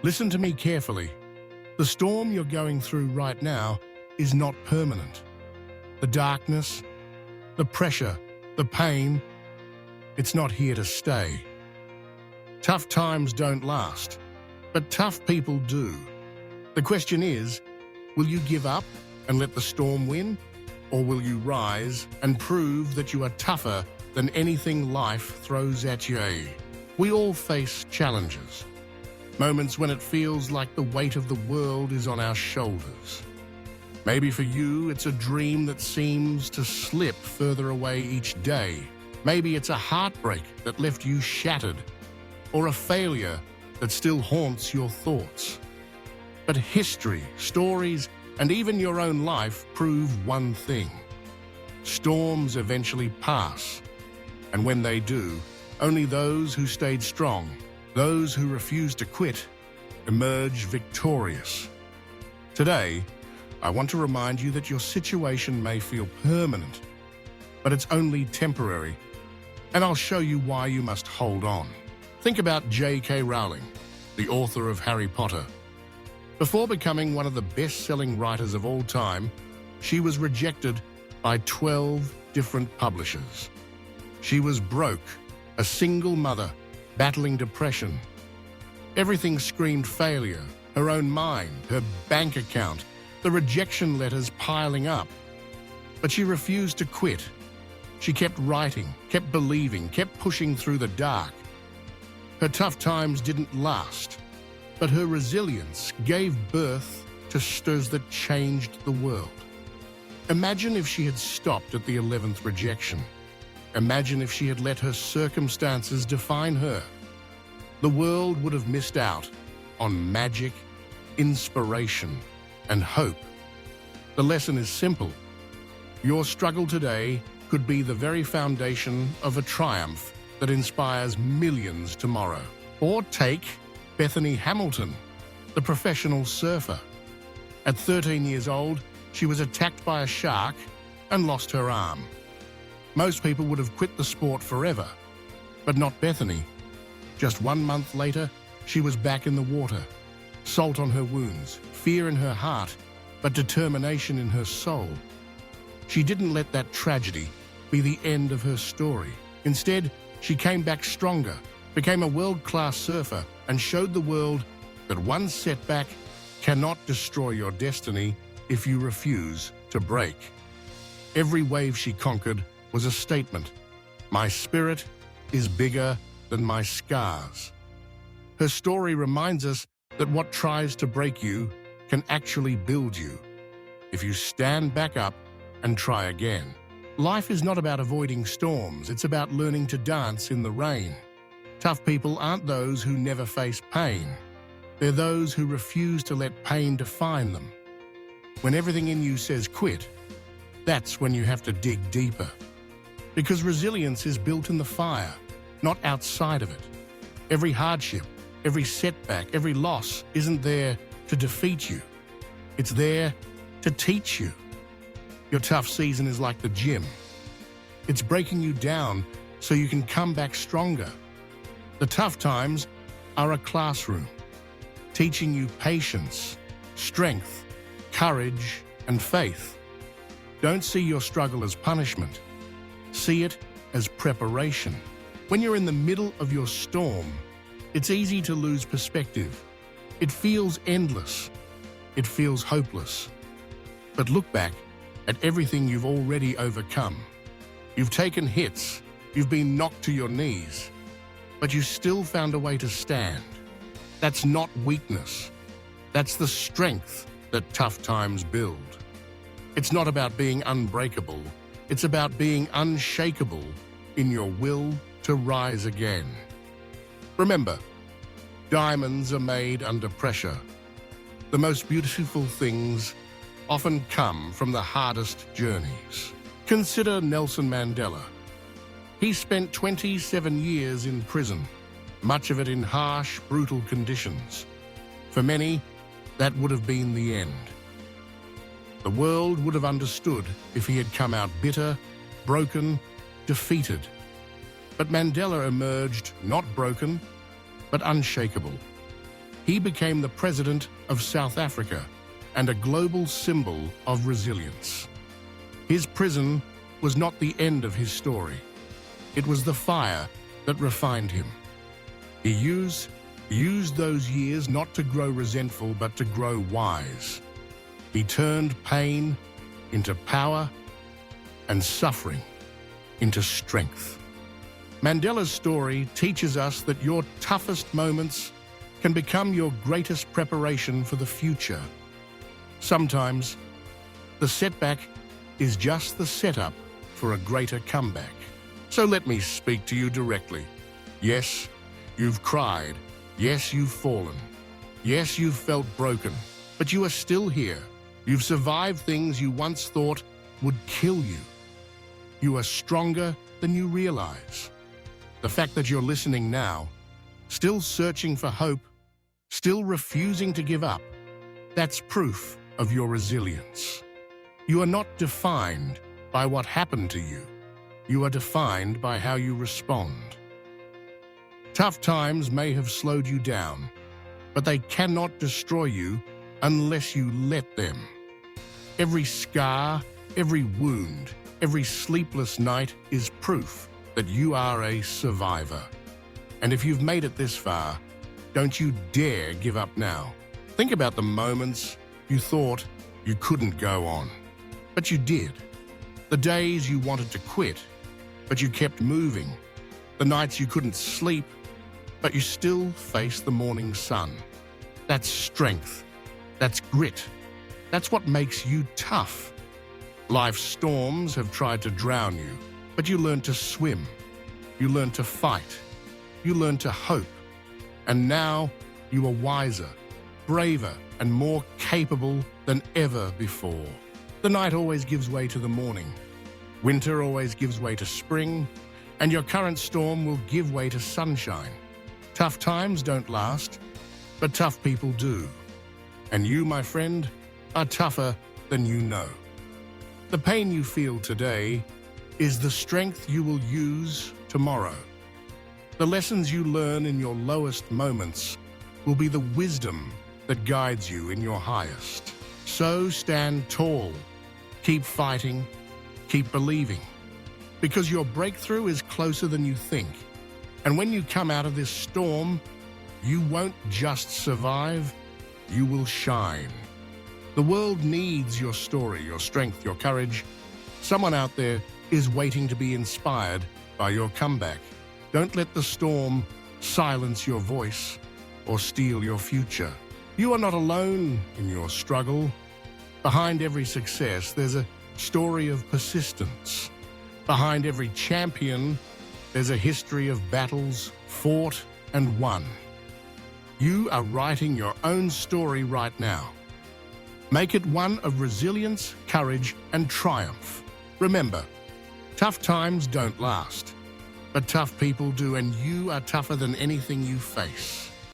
Listen to me carefully. The storm you're going through right now is not permanent. The darkness, the pressure, the pain, it's not here to stay. Tough times don't last, but tough people do. The question is, will you give up and let the storm win? Or will you rise and prove that you are tougher than anything life throws at you? We all face challenges. Moments when it feels like the weight of the world is on our shoulders. Maybe for you, it's a dream that seems to slip further away each day. Maybe it's a heartbreak that left you shattered, or a failure that still haunts your thoughts. But history, stories, and even your own life prove one thing. Storms eventually pass, and when they do, only those who stayed strong, those who refused to quit, emerge victorious. Today, I want to remind you that your situation may feel permanent, but it's only temporary, and I'll show you why you must hold on. Think about J.K. Rowling, the author of Harry Potter. Before becoming one of the best-selling writers of all time, she was rejected by 12 different publishers. She was broke, a single mother, battling depression. Everything screamed failure, her own mind, her bank account, the rejection letters piling up. But she refused to quit. She kept writing, kept believing, kept pushing through the dark. Her tough times didn't last, but her resilience gave birth to stirs that changed the world. Imagine if she had stopped at the 11th rejection. Imagine if she had let her circumstances define her. The world would have missed out on magic, inspiration, and hope. The lesson is simple. Your struggle today could be the very foundation of a triumph that inspires millions tomorrow. Or take Bethany Hamilton, the professional surfer. At 13 years old, she was attacked by a shark and lost her arm. Most people would have quit the sport forever, but not Bethany. Just 1 month later, she was back in the water. Salt on her wounds, fear in her heart, but determination in her soul. She didn't let that tragedy be the end of her story. Instead, she came back stronger, became a world-class surfer, and showed the world that one setback cannot destroy your destiny if you refuse to break. Every wave she conquered was a statement. My spirit is bigger than my scars. Her story reminds us that what tries to break you can actually build you if you stand back up and try again. Life is not about avoiding storms, it's about learning to dance in the rain. Tough people aren't those who never face pain. They're those who refuse to let pain define them. When everything in you says quit, that's when you have to dig deeper. Because resilience is built in the fire, not outside of it. Every hardship, every setback, every loss isn't there to defeat you. It's there to teach you. Your tough season is like the gym. It's breaking you down so you can come back stronger. The tough times are a classroom, teaching you patience, strength, courage, and faith. Don't see your struggle as punishment. See it as preparation. When you're in the middle of your storm, it's easy to lose perspective. It feels endless. It feels hopeless. But look back at everything you've already overcome. You've taken hits, you've been knocked to your knees, but you still found a way to stand. That's not weakness. That's the strength that tough times build. It's not about being unbreakable. It's about being unshakable in your will to rise again. Remember, diamonds are made under pressure. The most beautiful things often come from the hardest journeys. Consider Nelson Mandela. He spent 27 years in prison, much of it in harsh, brutal conditions. For many, that would have been the end. The world would have understood if he had come out bitter, broken, defeated. But Mandela emerged not broken, but unshakable. he became the president of South Africa and a global symbol of resilience. His prison was not the end of his story. It was the fire that refined him. He used those years not to grow resentful, but to grow wise. He turned pain into power and suffering into strength. Mandela's story teaches us that your toughest moments can become your greatest preparation for the future. Sometimes, the setback is just the setup for a greater comeback. So let me speak to you directly. Yes, you've cried. Yes, you've fallen. Yes, you've felt broken. But you are still here. You've survived things you once thought would kill you. You are stronger than you realize. The fact that you're listening now, still searching for hope, still refusing to give up, that's proof of your resilience. You are not defined by what happened to you. You are defined by how you respond. Tough times may have slowed you down, but they cannot destroy you unless you let them. Every scar, every wound, every sleepless night is proof that you are a survivor. And if you've made it this far, don't you dare give up now. Think about the moments you thought you couldn't go on, but you did. The days you wanted to quit, but you kept moving. The nights you couldn't sleep, but you still faced the morning sun. That's strength. That's grit. That's what makes you tough. Life's storms have tried to drown you, but you learned to swim. You learned to fight. You learned to hope. And now you are wiser, braver, and more capable than ever before. The night always gives way to the morning. Winter always gives way to spring, and your current storm will give way to sunshine. Tough times don't last, but tough people do. And you, my friend, are tougher than you know. The pain you feel today is the strength you will use tomorrow. The lessons you learn in your lowest moments will be the wisdom that guides you in your highest. So stand tall, keep fighting, keep believing, because your breakthrough is closer than you think. And when you come out of this storm, you won't just survive, you will shine. The world needs your story, your strength, your courage. Someone out there is waiting to be inspired by your comeback. Don't let the storm silence your voice or steal your future. You are not alone in your struggle. Behind every success, there's a story of persistence. Behind every champion, there's a history of battles fought and won. You are writing your own story right now. Make it one of resilience, courage, and triumph. Remember, tough times don't last, but tough people do, and you are tougher than anything you face.